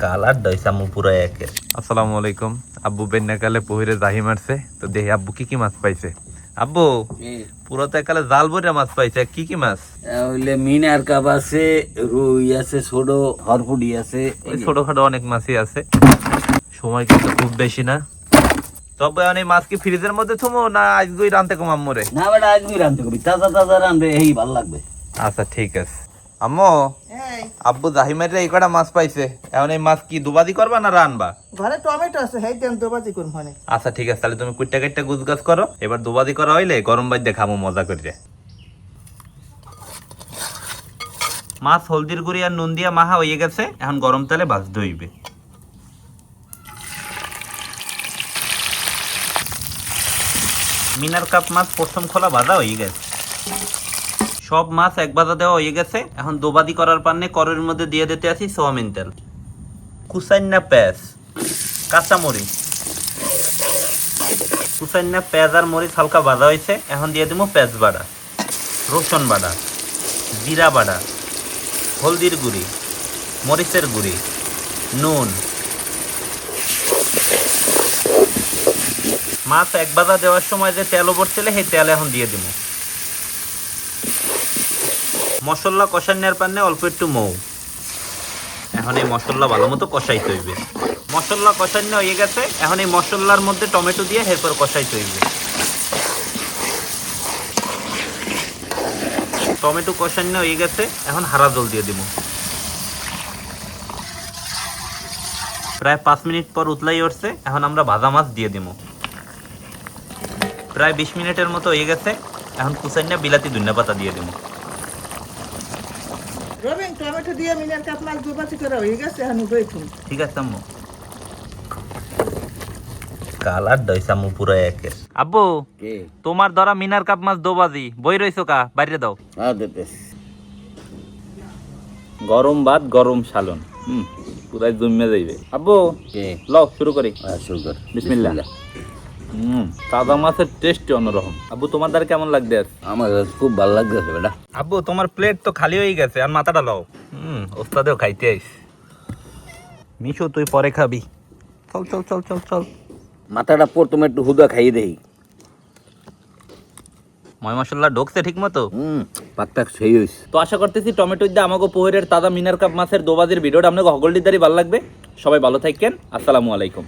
Colour দইসামু পুরো একের। আসসালামু আলাইকুম। আব্বু বেন্নাকালে পুহিরে জাহি মারছে, তো দেখি আব্বু কি কি মাছ পাইছে। আব্বু পুরো তো একালে জাল ভরে মাছ পাইছে, কি কি মাছ? হইলে মিনার কাপ আছে, রুই আছে, ছোট হরপুডি আছে, ওই ছোটখাটো অনেক মাছই আছে। সময় কিন্তু খুব বেশি না। তবে অনেক মাছ কি ফ্রিজের মধ্যে থুমো না আজকেই রানতে কমাম মরে? না বেটা আজকে রান্ধতে কবি, তাজা তাজা রান্ধবে, এই ভালো লাগবে। আচ্ছা ঠিক আছে। আম্মু আব্বু জাহি মারিরে এই কটা মাছ পাইছে, এখন এই মাছ কি দুবাদি করবা না রানবা? ঘরে টমেটো আছে, হেই দেন দুবাজি করুন মানে। আচ্ছা ঠিক আছে, তাহলে তুমি কুইটা কাইটা গুজগাছ করো, এবার দুবাদি করা হইলে গরম বাইর দিয়ে খামো মজা করে। মাছ হলদির গুঁড়ি আর নুন দিয়া মাখা হয়ে গেছে, এখন গরম তেলে ভাজতে হইবে। মিনার কাপ মাছ প্রথম খোলা ভাজা হয়ে গেছে, সব মাছ এক ভাজা দেওয়া হয়ে গেছে। এখন দুবাদি করার পান্নে করের মধ্যে দিয়ে দিতে আছি সোয়াবিন তেল, কুসাইন্না পেঁয়াজ, কাঁচামরিচ, কুসাইন্না পেঁয়াজ আর মরিচ হালকা ভাজা হয়েছে। এখন দিয়ে দিব পেঁয়াজ বাটা, রসুন বাটা, জিরা বাটা, হলদির গুঁড়ি, মরিচের গুঁড়ি, নুন। মাছ এক ভাজা দেওয়ার সময় যে তেল পড়ছিল সেই তেল এখন দিয়ে দিব। মশলা কষানোর পান্নে অল্প একটু মৌ। এখন এই মশলা ভালো মতো কষাইতে হইবে। মশলা কষানো হয়ে গেছে, এখন এই মশলার মধ্যে টমেটো দিয়ে এরপর কষাইতে হইবে। টমেটো কষানো হয়ে গেছে, এখন হারা জল দিয়ে দিব। প্রায় 5 মিনিট পর উতলাই উঠছে, এখন আমরা ভাজা মাছ দিয়ে দিব। প্রায় 20 মিনিটের মতো হয়ে গেছে, এখন কুচাইনা বিলাতি ধনিয়া পাতা দিয়ে দিব। রবিন টমেটো দিয়ে মিনার কাপ মাছ দুবাজি করা হয়ে গেছে, এখন উঠে থুন। ঠিক আছে আম্মু। কালার দইসামু পুরো একের। আব্বু তোমার ধরা মিনার কাপ মাছ দোবাজি বই রইছো কা, বাইরে দাও। গরম ভাত গরম সালন, পুরাই জমে যাইবে। আব্বু লও শুরু করি। শুরু কর, বিসমিল্লাহ। তাজা মাছের টেস্ট অন্যরকম। আব্বু তোমার দ্বারা কেমন লাগবে? আমার খুব ভালো লাগতেছে বেটা। আব্বু তোমার প্লেট তো খালি হয়ে গেছে, আর মাথাটা লও। ওস্তাদেও খাইতে আইস। মিশু তুই পরে খাবি। চল চল চল চল চল। মাথাটা প্রথমে একটু হুদা খাইয়ে দেই। ময় মশলা ঢোকছে ঠিক মতো? পাকটাক সেই হইছে। তো আশা করতেছি টমেটো দিয়ে আমাকে পোহের তাজা মিনার কাপ মাছের দোবাজির ভিডিওটা আপনাকে হগলডির দ্বারই ভালো লাগবে। সবাই ভালো থাকেন, আসসালামু আলাইকুম।